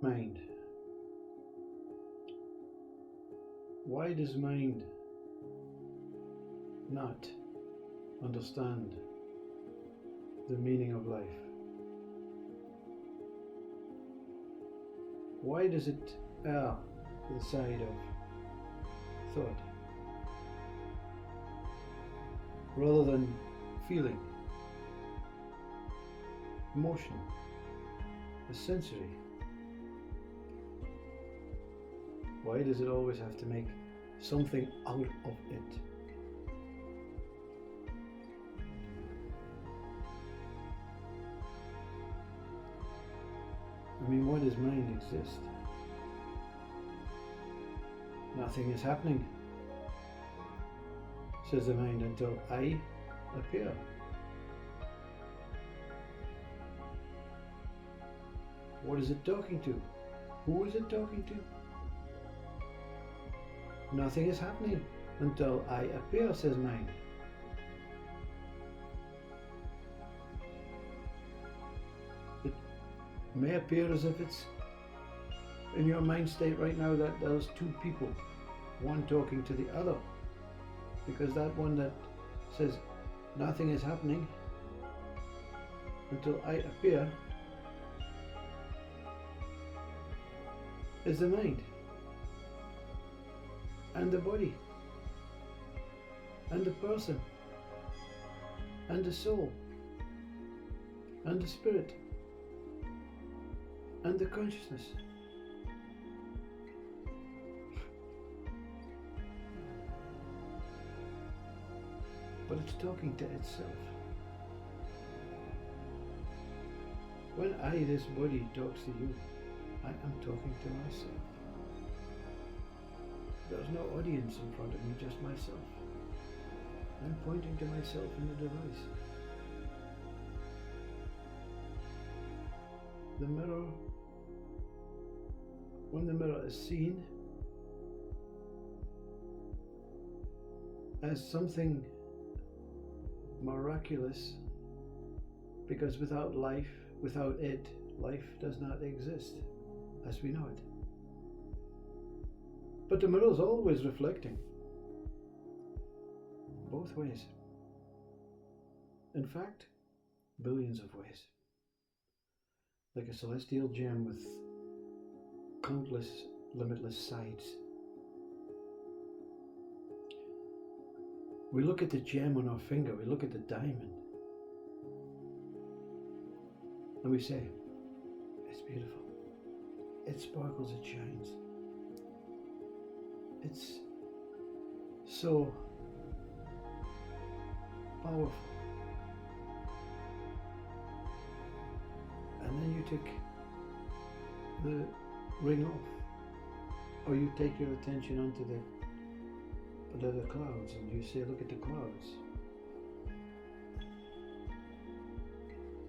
Mind. Why does mind not understand the meaning of life? Why does it err to the side of thought rather than feeling, emotion, the sensory? Why does it always have to make something out of it? I mean, why does mind exist? Nothing is happening, says the mind, until I appear. What is it talking to? Who is it talking to? Nothing is happening until I appear, says mind. It may appear as if it's in your mind state right now that there's two people, one talking to the other, because that one that says nothing is happening until I appear is the mind and the body and the person and the soul and the spirit and the consciousness. But it's talking to itself. When I, this body, talks to you, I am talking to myself. There's no audience in front of me, just myself. I'm pointing to myself in the device. The mirror, when the mirror is seen as something miraculous, because without life, without it, life does not exist as we know it. But the mirror is always reflecting, both ways. In fact, billions of ways. Like a celestial gem with countless, limitless sides. We look at the gem on our finger, we look at the diamond, and we say, it's beautiful. It sparkles, it shines. It's so powerful. And then you take the ring off, or you take your attention onto the clouds, and you say, look at the clouds.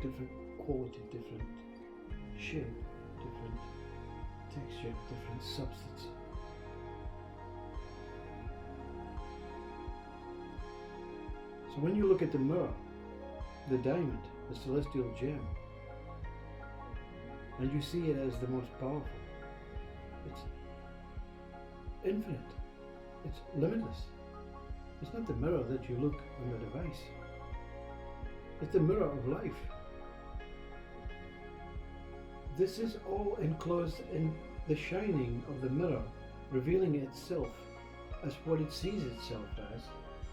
Different quality, different shape, different texture, different substance. So when you look at the mirror, the diamond, the celestial gem, and you see it as the most powerful, it's infinite. It's limitless. It's not the mirror that you look on the device. It's the mirror of life. This is all enclosed in the shining of the mirror, revealing itself as what it sees itself as,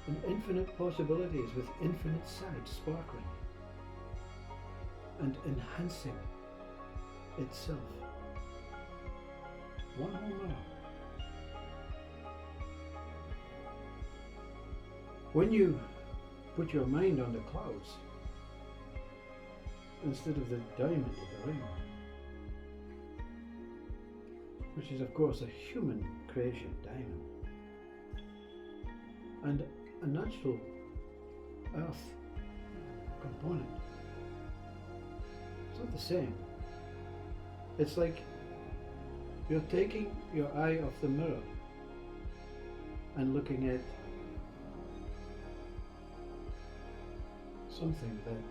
in infinite possibilities with infinite sides sparkling and enhancing itself. One whole mirror. When you put your mind on the clouds instead of the diamond of the ring, which is of course a human creation, diamond, and a natural earth component, it's not the same. It's like you're taking your eye off the mirror and looking at something that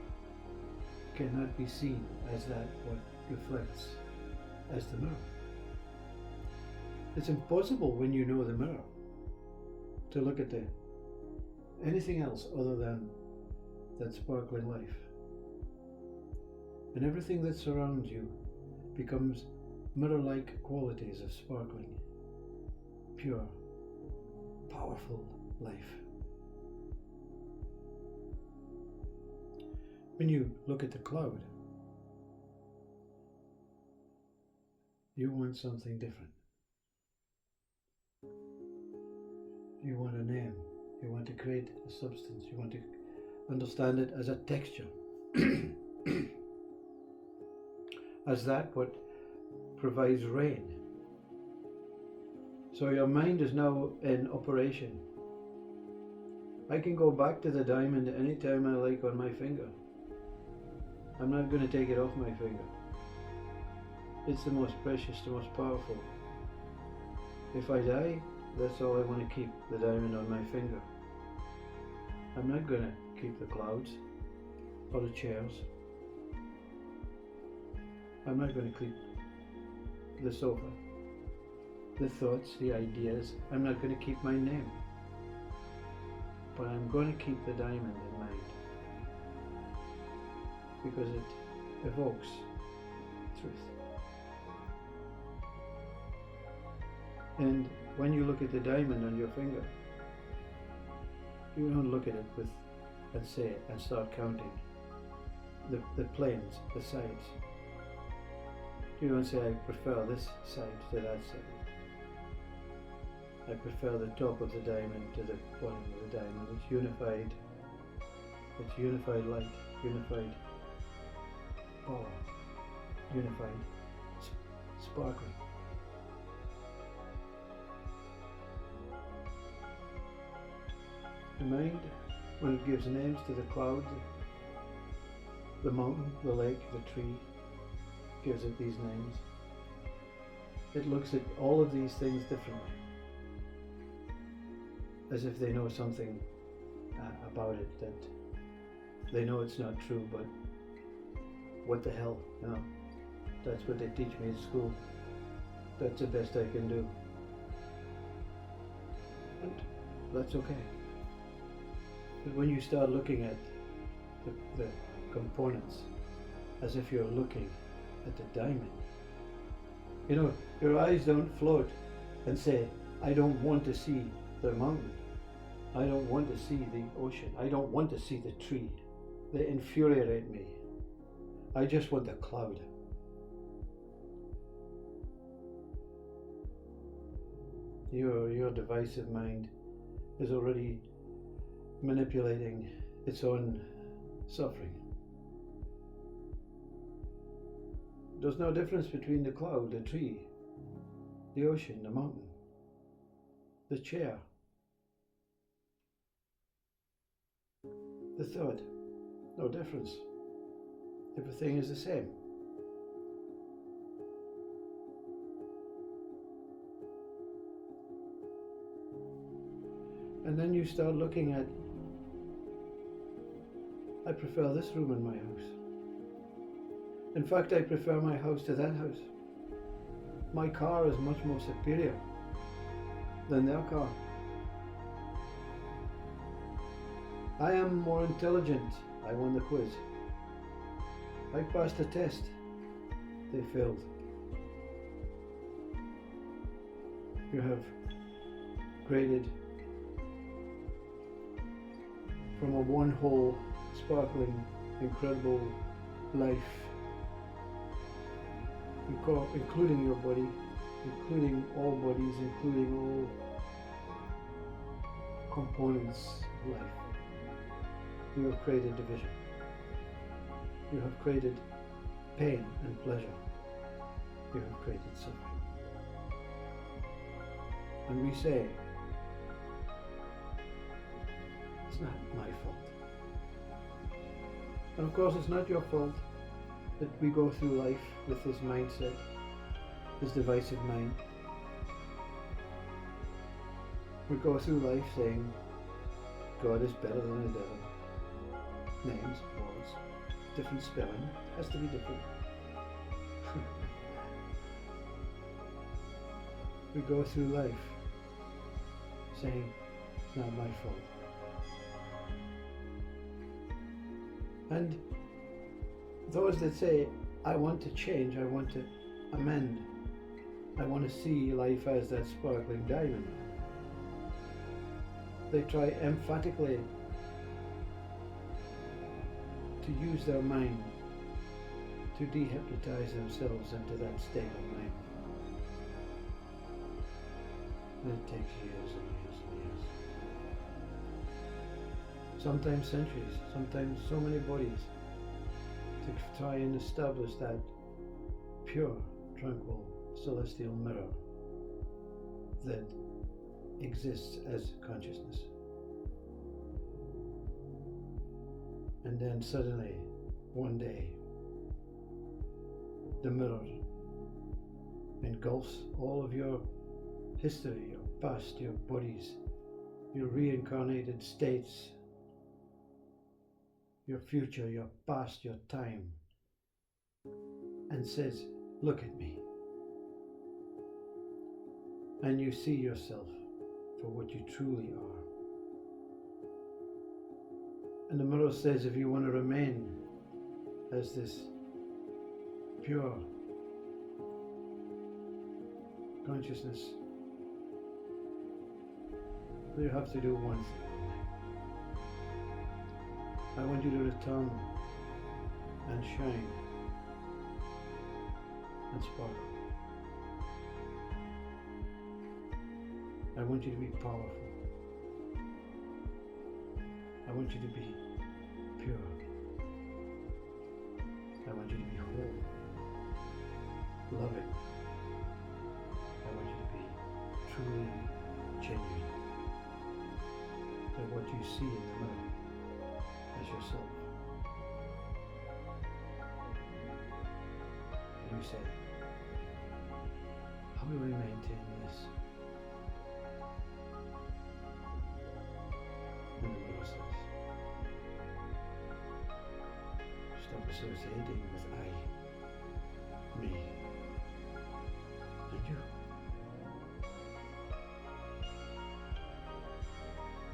cannot be seen as that what reflects as the mirror. It's impossible when you know the mirror to look at anything else other than that sparkling life. And everything that surrounds you becomes mirror-like qualities of sparkling, pure, powerful life. When you look at the cloud, you want something different. You want a name. You want to create a substance. You want to understand it as a texture. As that what provides rain. So your mind is now in operation. I can go back to the diamond any time I like on my finger. I'm not going to take it off my finger. It's the most precious, the most powerful. If I die, that's all I want to keep, the diamond on my finger. I'm not going to keep the clouds or the chairs. I'm not going to keep the sofa, the thoughts, the ideas. I'm not going to keep my name. But I'm going to keep the diamond in mind. Because it evokes truth. And when you look at the diamond on your finger, you don't look at it and start counting the planes, the sides. You don't say, I prefer this side to that side. I prefer the top of the diamond to the bottom of the diamond. It's unified. It's unified light, unified power, unified sparkling. The mind, when it gives names to the cloud, the mountain, the lake, the tree, gives it these names. It looks at all of these things differently, as if they know something about it, that they know it's not true, but what the hell, no. That's what they teach me at school. That's the best I can do. And that's okay. But when you start looking at the components as if you're looking at the diamond, you know, your eyes don't float and say, I don't want to see the mountain. I don't want to see the ocean. I don't want to see the tree. They infuriate me. I just want the cloud. Your divisive mind is already manipulating its own suffering. There's no difference between the cloud, the tree, the ocean, the mountain, the chair, the thought. No difference. Everything is the same. And then you start looking at, I prefer this room in my house. In fact, I prefer my house to that house. My car is much more superior than their car. I am more intelligent. I won the quiz. I passed the test. They failed. You have created from a one whole, sparkling, incredible life, including your body, including all bodies, including all components of life. You have created division. You have created pain and pleasure. You have created suffering. And we say, it's not my fault. And of course, it's not your fault that we go through life with this mindset, this divisive mind. We go through life saying, God is better than the devil. Names, words, different spelling, has to be different. we go through life saying, it's not my fault. And those that say, I want to change, I want to amend, I want to see life as that sparkling diamond, they try emphatically to use their mind to dehypnotize themselves into that state of mind. And it takes years and years and years. Sometimes centuries, sometimes so many bodies to try and establish that pure, tranquil, celestial mirror that exists as consciousness. And then suddenly, one day, the mirror engulfs all of your history, your past, your bodies, your reincarnated states, your future, your past, your time, and says, look at me. And you see yourself for what you truly are. And the mirror says, if you want to remain as this pure consciousness, you have to do one thing. I want you to return and shine and sparkle. I want you to be powerful. I want you to be pure. I want you to be whole, loving. I want you to be truly genuine. That what you see in the mirror is yourself. And you say, how do I maintain this? And the mirror says, stop associating with I, me, and you.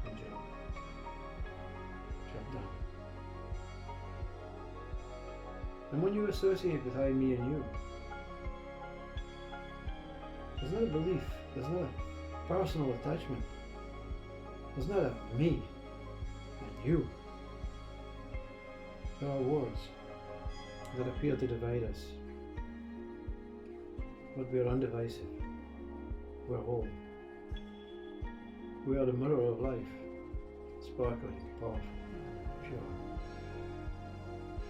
And job done. And when you associate with I, me, and you, there's not a belief, there's not a personal attachment, there's not a me and you. There are words that appear to divide us, but we are undivisive, we're whole. We are the mirror of life, sparkling, powerful, pure.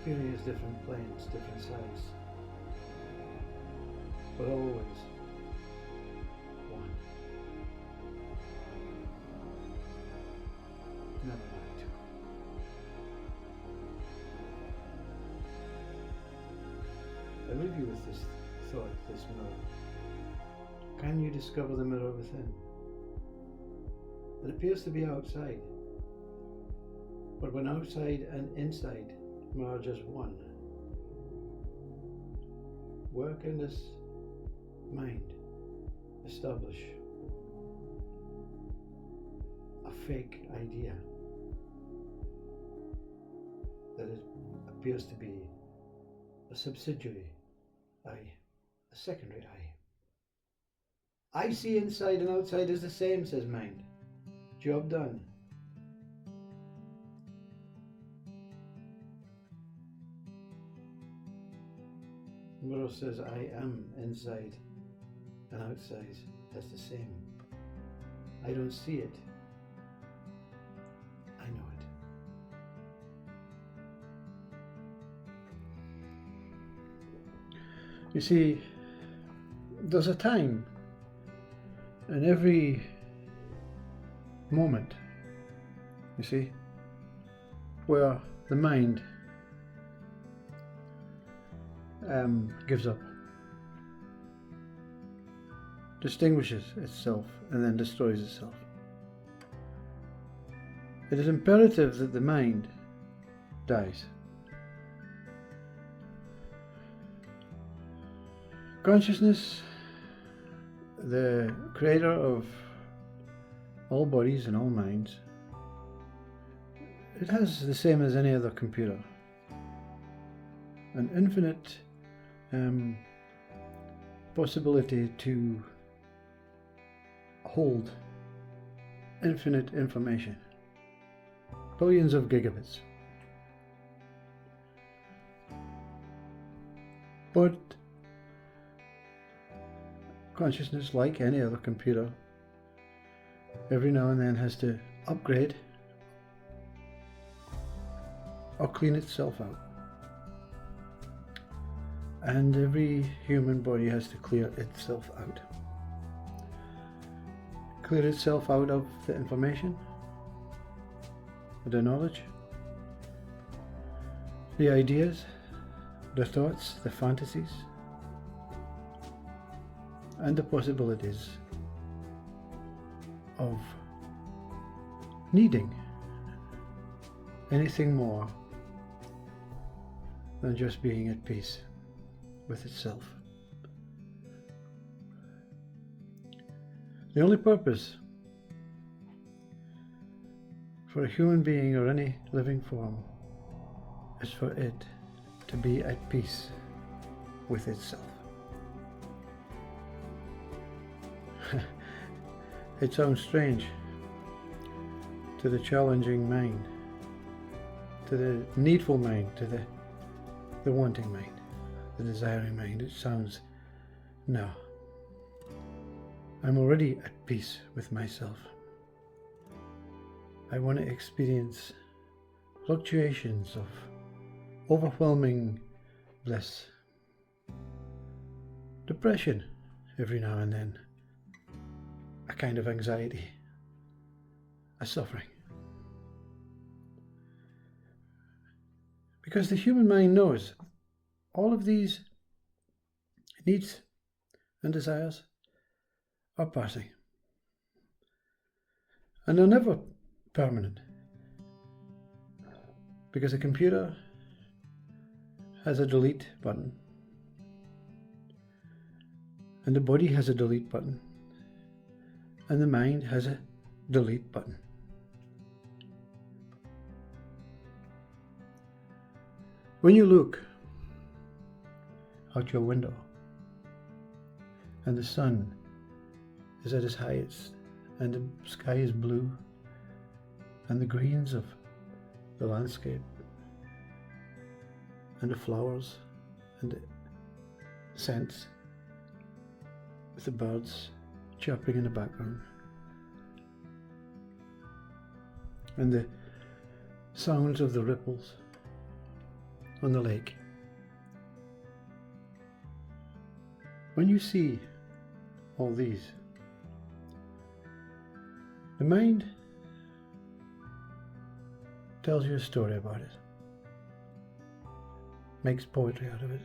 Appearing as different planes, different size, but always one. Never mind. I leave you with this thought, this mirror. Can you discover the mirror within? It appears to be outside, but when outside and inside merge as one, where can this mind establish a fake idea that it appears to be a subsidiary I, a secondary I see inside and outside as the same, says mind. Job done. The mirror says I am inside and outside as the same. I don't see it. I know it. You see, there's a time in every moment, you see, where the mind gives up, distinguishes itself, and then destroys itself. It is imperative that the mind dies. Consciousness the creator of all bodies and all minds, it has the same as any other computer, an infinite possibility to hold infinite information, billions of gigabits. But consciousness, like any other computer, every now and then has to upgrade or clean itself out. And every human body has to clear itself out. Clear itself out of the information, the knowledge, the ideas, the thoughts, the fantasies, and the possibilities of needing anything more than just being at peace with itself. The only purpose for a human being or any living form is for it to be at peace with itself. It sounds strange to the challenging mind, to the needful mind, to the wanting mind, the desiring mind. It sounds, no, I'm already at peace with myself. I want to experience fluctuations of overwhelming bliss, depression every now and then, a kind of anxiety, a suffering. Because the human mind knows all of these needs and desires are passing, and they're never permanent, because a computer has a delete button, and the body has a delete button, and the mind has a delete button. When you look out your window and the sun is at its highest and the sky is blue and the greens of the landscape and the flowers and the scents with the birds chirping in the background and the sounds of the ripples on the lake. When you see all these, the mind tells you a story about it, makes poetry out of it,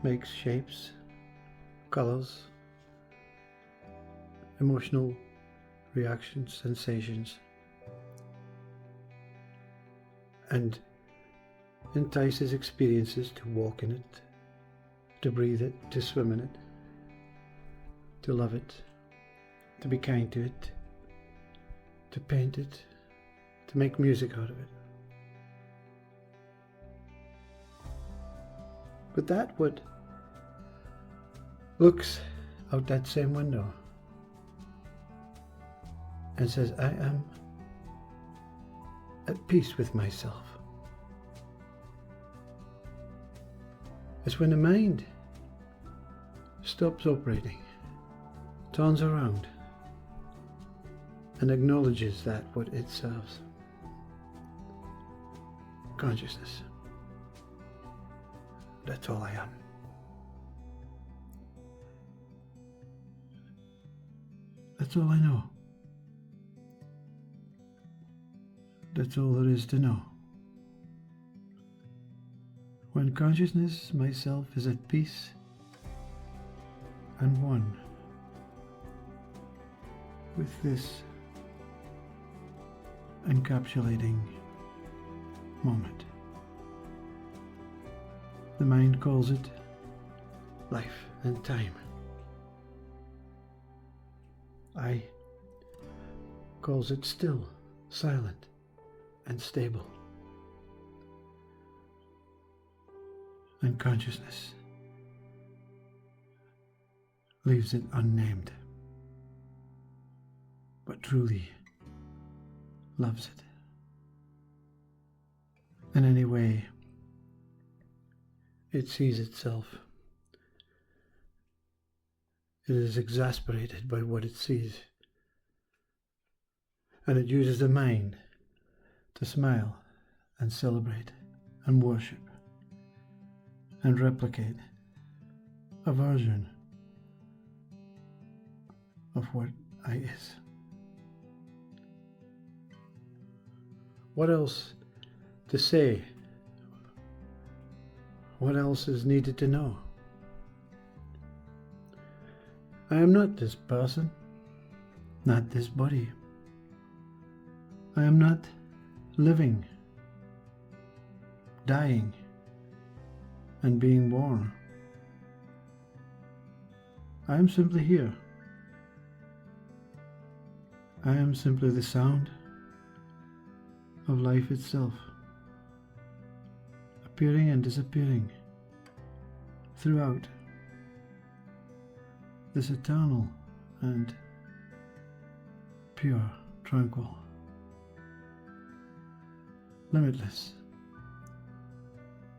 makes shapes, colors, emotional reactions, sensations, and entices experiences to walk in it, to breathe it, to swim in it, to love it, to be kind to it, to paint it, to make music out of it. But that what looks out that same window and says, I am at peace with myself. It's when the mind stops operating, turns around, and acknowledges that what it serves. Consciousness. That's all I am. That's all I know. That's all there is to know. When consciousness, myself, is at peace and one with this encapsulating moment. The mind calls it life and time. I calls it still, silent, and stable. And consciousness leaves it unnamed, but truly loves it. In any way it sees itself, it is exasperated by what it sees, and it uses the mind to smile and celebrate and worship and replicate a version of what I is. What else to say? What else is needed to know? I am not this person, not this body. I am not living, dying, and being born. I am simply here. I am simply the sound of life itself, appearing and disappearing throughout this eternal and pure, tranquil, limitless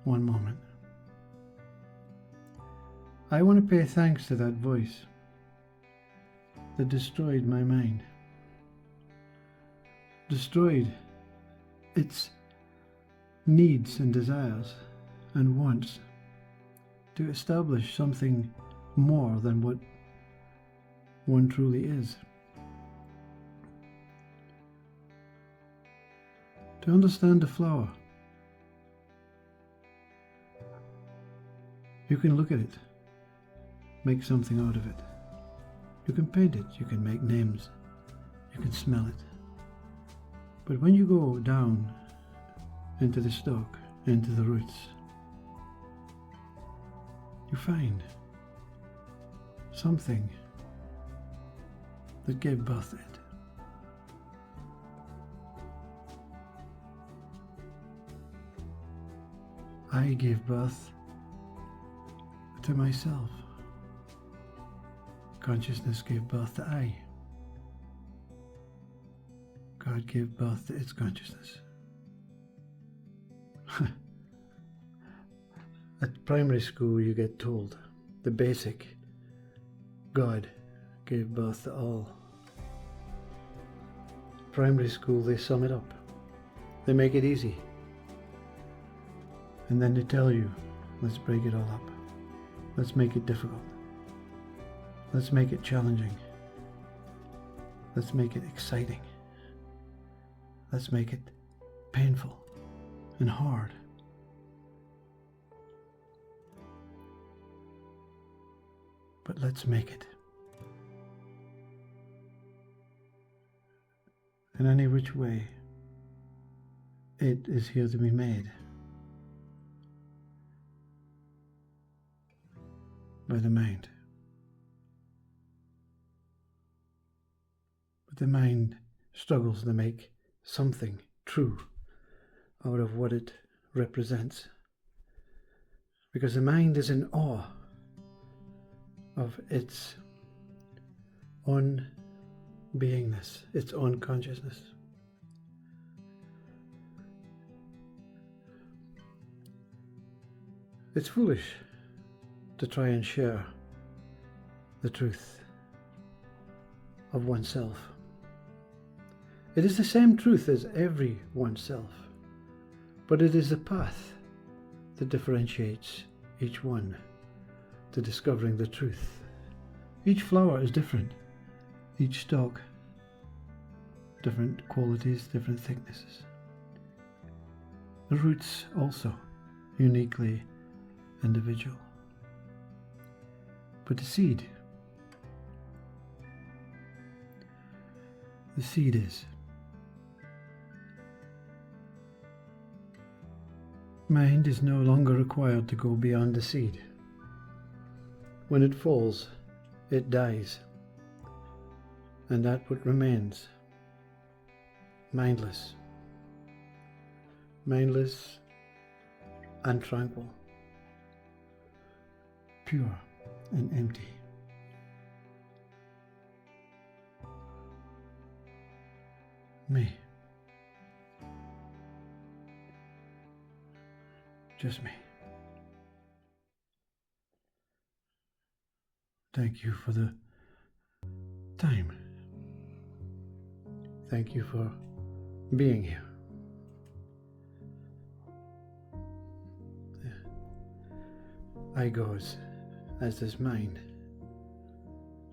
one moment. I want to pay thanks to that voice that destroyed my mind, destroyed its needs and desires and wants to establish something more than what one truly is. To understand the flower, you can look at it, make something out of it. You can paint it, you can make names, you can smell it. But when you go down into the stalk, into the roots, you find something that gave birth to it. I gave birth to myself. Consciousness gave birth to I. God gave birth to its consciousness. At primary school you get told the basic: God gave birth to all. Primary school, they sum it up. They make it easy. And then they tell you, let's break it all up. Let's make it difficult. Let's make it challenging. Let's make it exciting. Let's make it painful and hard. But let's make it. In any which way, it is here to be made by the mind. But the mind struggles to make something true out of what it represents, because the mind is in awe of its own beingness, its own consciousness. It's foolish to try and share the truth of oneself. It is the same truth as every oneself, but it is the path that differentiates each one to discovering the truth. Each flower is different, each stalk, different qualities, different thicknesses. The roots also uniquely individual. But the seed is. Mind is no longer required to go beyond the seed. When it falls, it dies. and that what remains, mindless, mindless and tranquil, pure and empty. Me. Just me. Thank you for the time. Thank you for being here. I goes as this mind,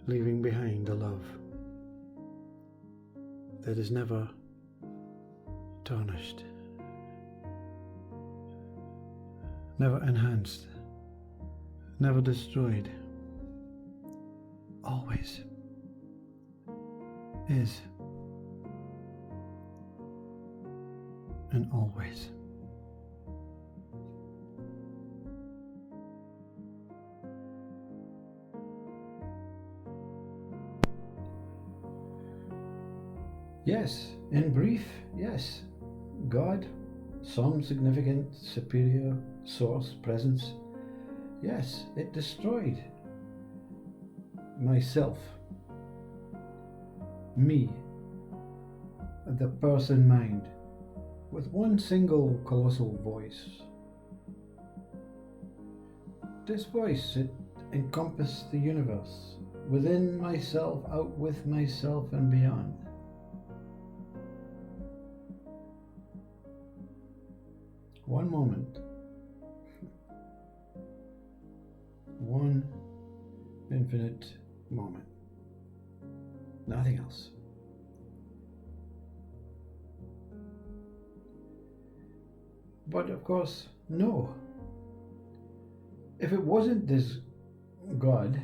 leaving behind a love that is never tarnished, never enhanced, never destroyed, always is and always. Yes, in brief, yes. God, some significant superior source, presence. Yes, it destroyed myself, me, the person mind, with one single colossal voice. This voice, it encompassed the universe, within myself, out with myself, and beyond. One moment, one infinite moment, nothing else. But of course, no. If it wasn't this God,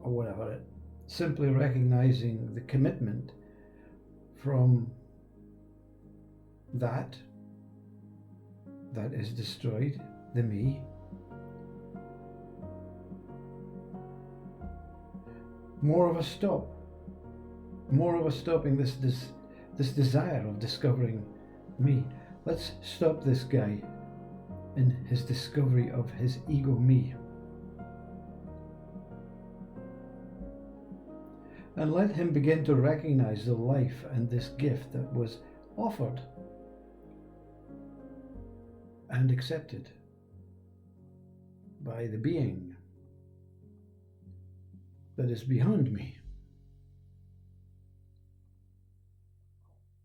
or whatever, simply recognizing the commitment from that is destroyed, the me, more of a stopping this desire of discovering me. Let's stop this guy in his discovery of his ego me, and let him begin to recognize the life and this gift that was offered and accepted by the being that is beyond me.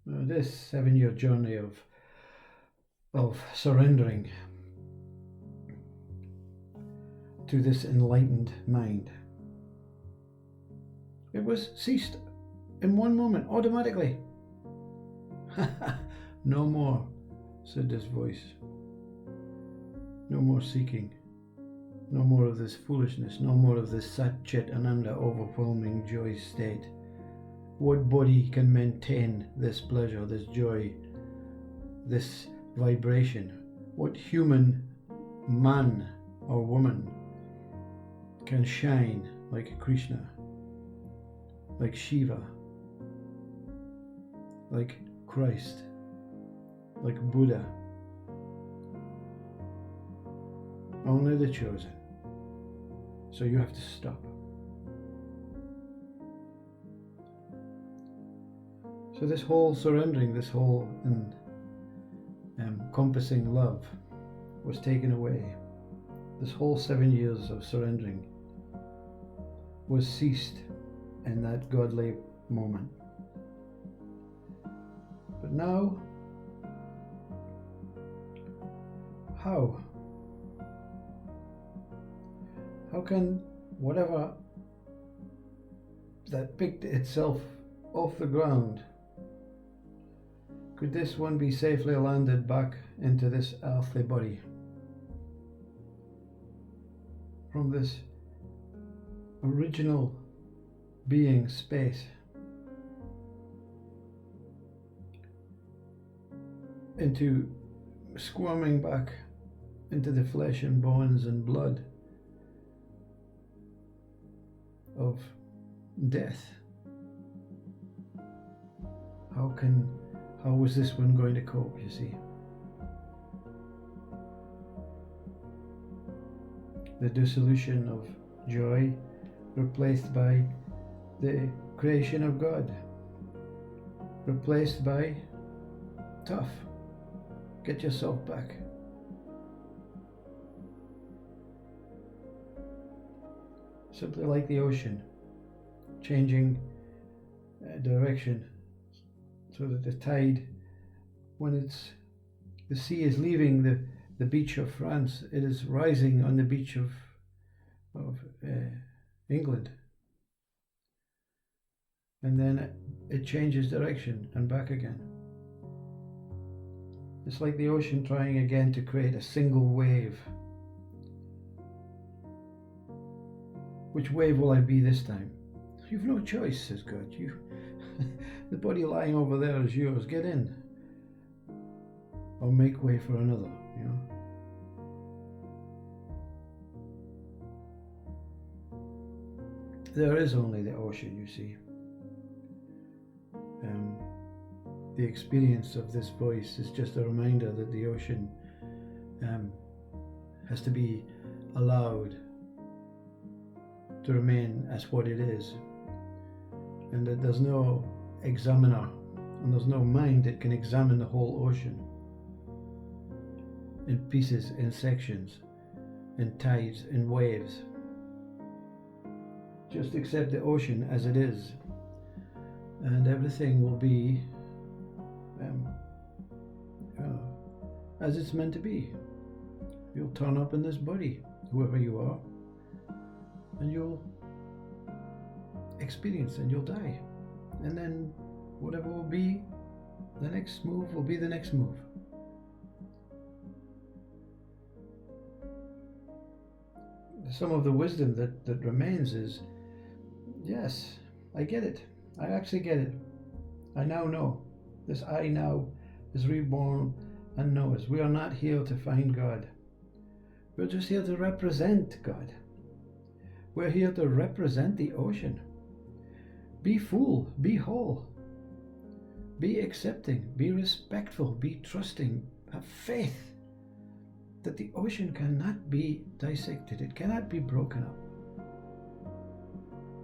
Now, this 7-year journey of surrendering to this enlightened mind, it was ceased in one moment, automatically. No more, said this voice. No more seeking. No more of this foolishness. No more of this Sat Chit Ananda overwhelming joy state. What body can maintain this pleasure, this joy, this vibration? What human man or woman can shine like Krishna, like Shiva, like Christ, like Buddha? Only the chosen. So you have to stop. So this whole surrendering, this whole encompassing love was taken away. This whole 7 years of surrendering was ceased in that godly moment. But now, how? How can whatever that picked itself off the ground, could this one be safely landed back into this earthly body? From this original being space into squirming back into the flesh and bones and blood of death how was this one going to cope, you see? The dissolution of joy replaced by the creation of God, replaced by tough, get yourself back. Simply like the ocean, changing direction so that the tide, when the sea is leaving the beach of France, it is rising on the beach of England, and then it changes direction and back again. It's like the ocean trying again to create a single wave. Which wave will I be this time? You've no choice, says God. The body lying over there is yours. Get in. Or make way for another, you know. There is only the ocean, you see. The experience of this voice is just a reminder that the ocean has to be allowed to remain as what it is, and that there's no examiner and there's no mind that can examine the whole ocean in pieces, in sections, in tides, in waves. Just accept the ocean as it is, and everything will be as it's meant to be. You'll turn up in this body, whoever you are, and you'll experience and you'll die. And then whatever will be the next move will be the next move. Some of the wisdom that remains is, yes, I get it. I actually get it. I now know. This I now is reborn and knows. We are not here to find God. We're just here to represent God. We're here to represent the ocean. Be full, be whole, be accepting, be respectful, be trusting, have faith that the ocean cannot be dissected, it cannot be broken up.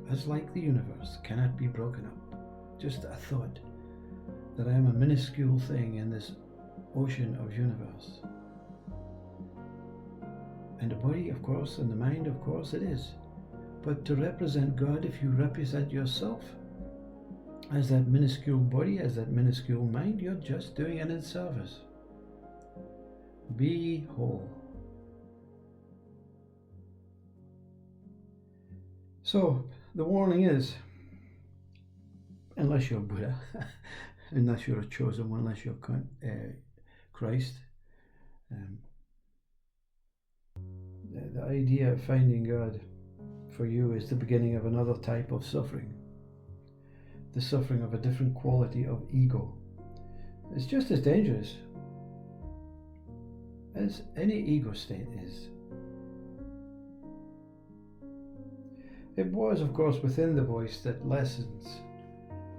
As like the universe cannot be broken up. Just a thought that I am a minuscule thing in this ocean of universe. And the body, of course, and the mind, of course, it is. But to represent God, if you represent yourself as that minuscule body, as that minuscule mind, you're just doing an in-service. Be whole. So, the warning is, unless you're Buddha, unless you're a chosen one, unless you're Christ, the idea of finding God for you is the beginning of another type of suffering. The suffering of a different quality of ego. It's just as dangerous as any ego state is. It was, of course, within the voice that lessons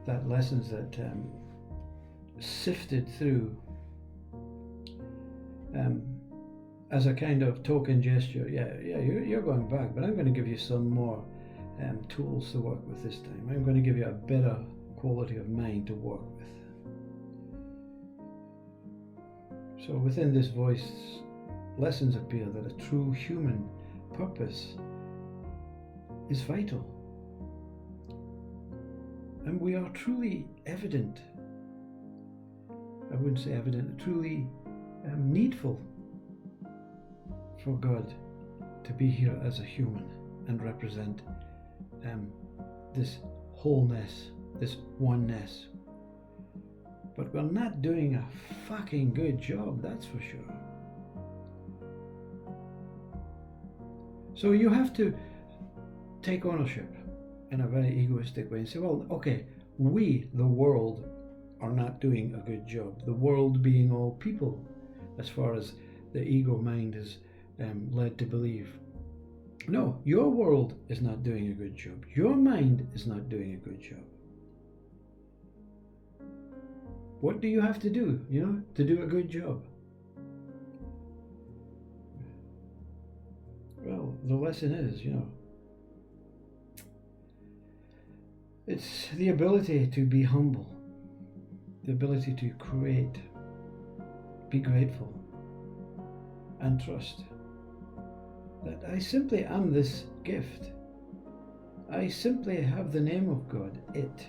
that sifted through as a kind of token gesture. You're going back, but I'm going to give you some more tools to work with this time. I'm going to give you a better quality of mind to work with. So within this voice, lessons appear that a true human purpose is vital. And we are truly evident. I wouldn't say evident, truly needful for God to be here as a human and represent this wholeness, this oneness. But we're not doing a fucking good job, that's for sure. So you have to take ownership in a very egoistic way and say, well, okay, we, the world, are not doing a good job. The world being all people, as far as the ego mind is led to believe. No, your world is not doing a good job. Your mind is not doing a good job. What do you have to do, to do a good job? Well, the lesson is, it's the ability to be humble, the ability to create, be grateful, and trust that I simply am this gift. I simply have the name of God, it.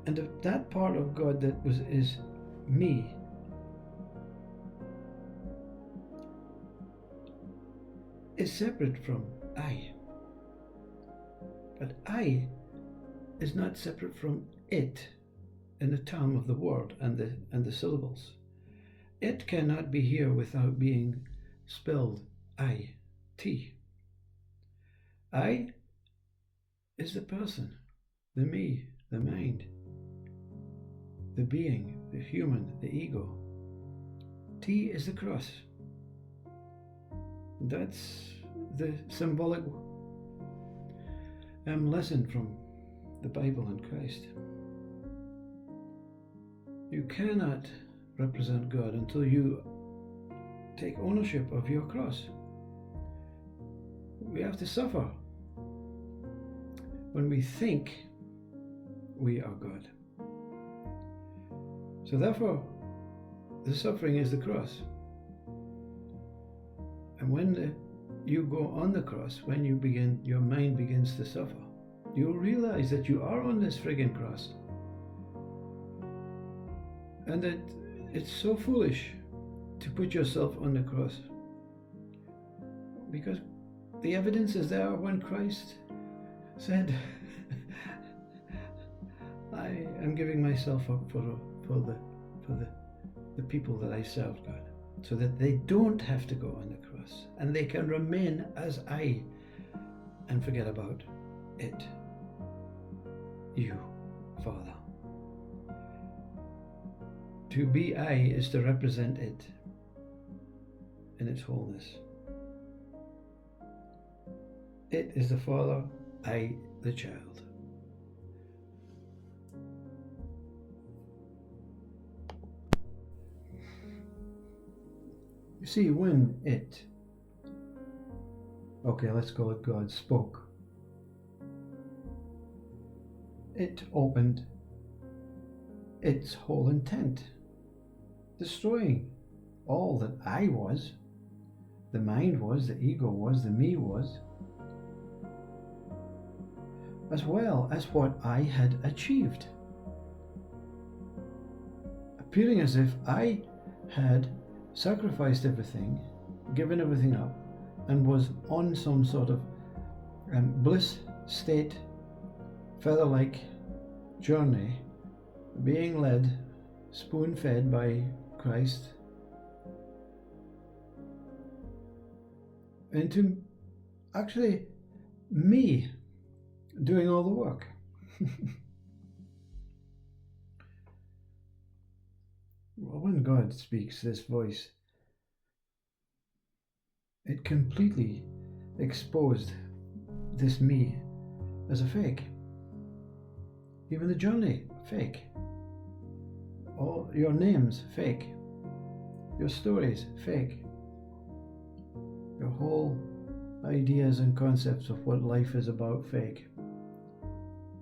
And if that part of God that is me, is separate from I. But I is not separate from it in the term of the word and the syllables. It cannot be here without being spelled I-T. I is the person, the me, the mind, the being, the human, the ego. T is the cross. That's the symbolic lesson from the Bible and Christ. You cannot represent God until you take ownership of your cross. We have to suffer when we think we are God. So therefore, the suffering is the cross. And when you go on the cross, when your mind begins to suffer, you'll realize that you are on this friggin' cross. And that it's so foolish to put yourself on the cross. Because the evidence is there when Christ said, I am giving myself up for the people that I serve, God, so that they don't have to go on the cross and they can remain as I and forget about it. You, Father. To be I is to represent it in its wholeness. It is the Father, I the child. You see, when let's call it God, spoke, it opened its whole intent, destroying all that I was, the mind was, the ego was, the me was, as well as what I had achieved, appearing as if I had sacrificed everything, given everything up, and was on some sort of bliss state, feather-like journey, being led, spoon-fed by Christ, into actually me doing all the work. Well, when God speaks this voice, it completely exposed this me as a fake. Even the journey, fake. All your names, fake. Your stories, fake. Your whole ideas and concepts of what life is about, fake.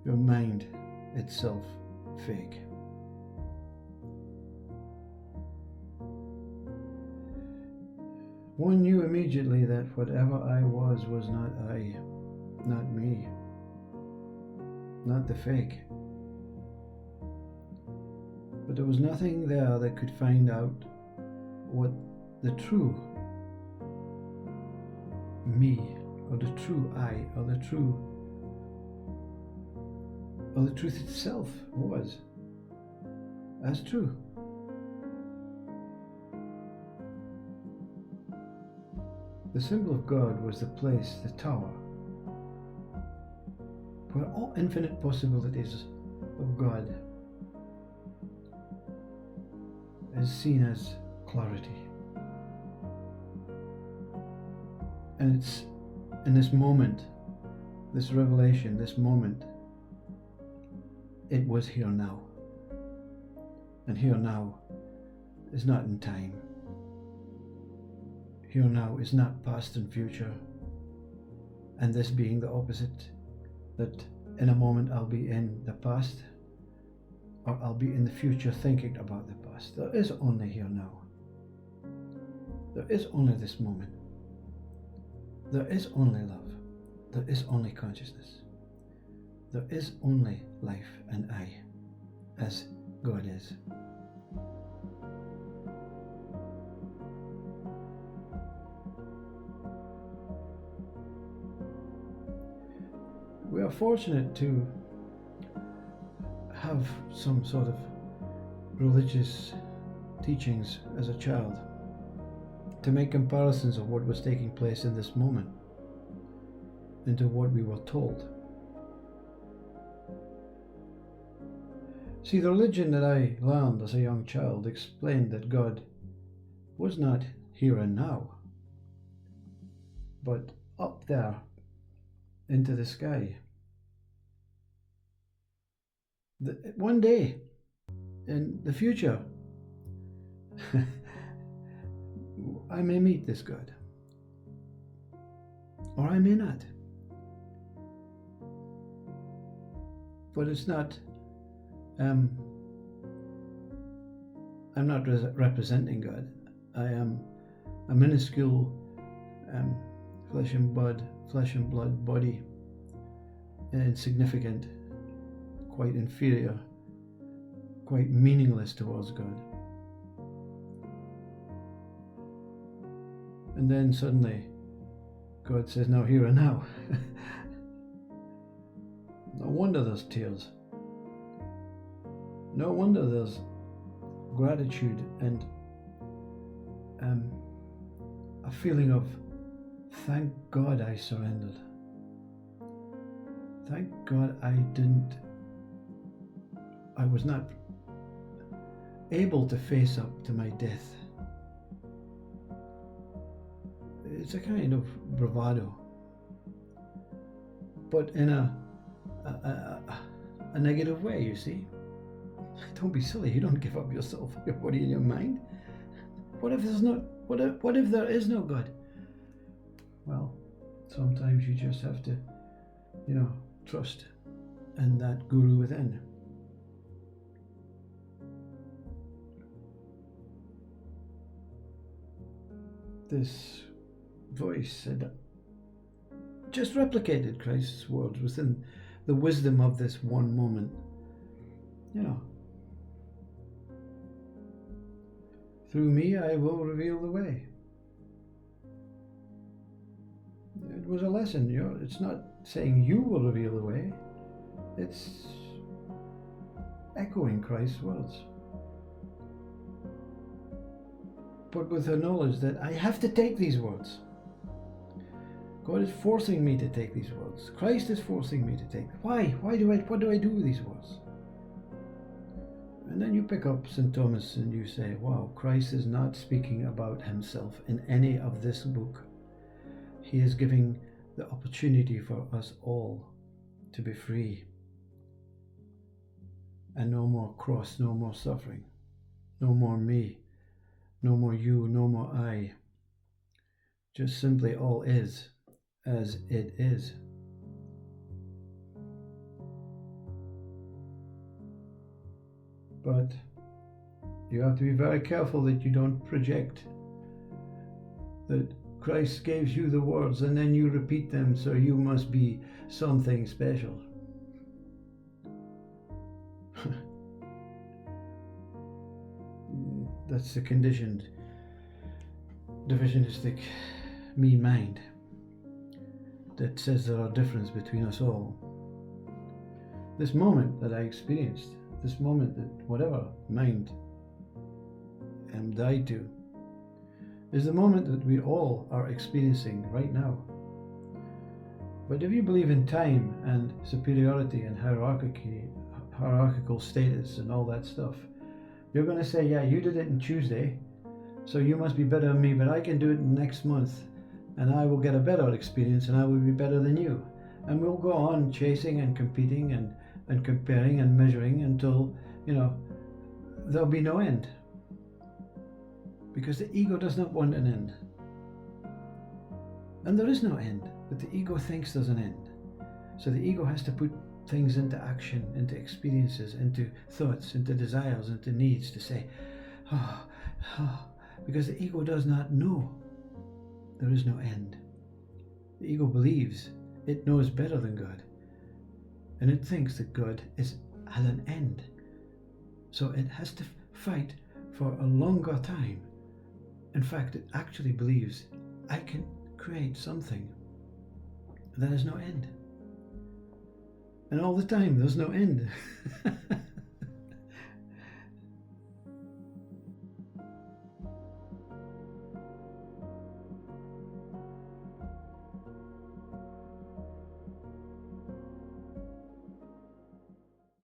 Your mind itself, fake. One knew immediately that whatever I was not I, not me, not the fake. But there was nothing there that could find out what the true me, or the true I, or the truth itself was as true. The symbol of God was the place, the tower, where all infinite possibilities of God is seen as clarity. And it's in this moment, this revelation, this moment, it was here now. And here now is not in time. Here now is not past and future. And this being the opposite, that in a moment I'll be in the past, or I'll be in the future thinking about the past. There is only here now. There is only this moment. There is only love. There is only consciousness. There is only life and I, as God is. We are fortunate to have some sort of religious teachings as a child, to make comparisons of what was taking place in this moment into what we were told. See, the religion that I learned as a young child explained that God was not here and now, but up there into the sky. One day in the future, I may meet this God, or I may not. But it's not, I'm not representing God. I am a minuscule flesh and blood body, insignificant, quite inferior, quite meaningless towards God. And then suddenly God says, "Now, here and now." No wonder there's tears. No wonder there's gratitude and a feeling of, thank God I surrendered. Thank God I was not able to face up to my death. It's a kind of bravado, but in a negative way, you see. Don't be silly. You don't give up yourself, your body and your mind. What if there's not? What if there is no God? Well, sometimes you just have to, trust in that guru within. This voice had just replicated Christ's words within the wisdom of this one moment. Through me I will reveal the way. It was a lesson. It's not saying you will reveal the way. It's echoing Christ's words, but with the knowledge that I have to take these words. God is forcing me to take these words. Christ is forcing me to take. Why? What do I do with these words? And then you pick up St. Thomas and you say, wow, Christ is not speaking about himself in any of this book. He is giving the opportunity for us all to be free. And no more cross, no more suffering, no more me, no more you, no more I. Just simply all is as it is. But you have to be very careful that you don't project that Christ gives you the words and then you repeat them, so you must be something special. That's the conditioned, divisionistic me mind that says there are differences between us all. This moment that I experienced, this moment that whatever mind am died to, is the moment that we all are experiencing right now. But if you believe in time and superiority and hierarchical status and all that stuff, you're going to say, yeah, you did it on Tuesday, so you must be better than me, but I can do it next month, and I will get a better experience, and I will be better than you. And we'll go on chasing and competing and comparing and measuring until, there'll be no end. Because the ego does not want an end. And there is no end, but the ego thinks there's an end. So the ego has to put things into action, into experiences, into thoughts, into desires, into needs to say, because the ego does not know there is no end. The ego believes it knows better than God. And it thinks that God has an end. So it has to fight for a longer time. In fact, it actually believes I can create something that has no end. And all the time, there's no end.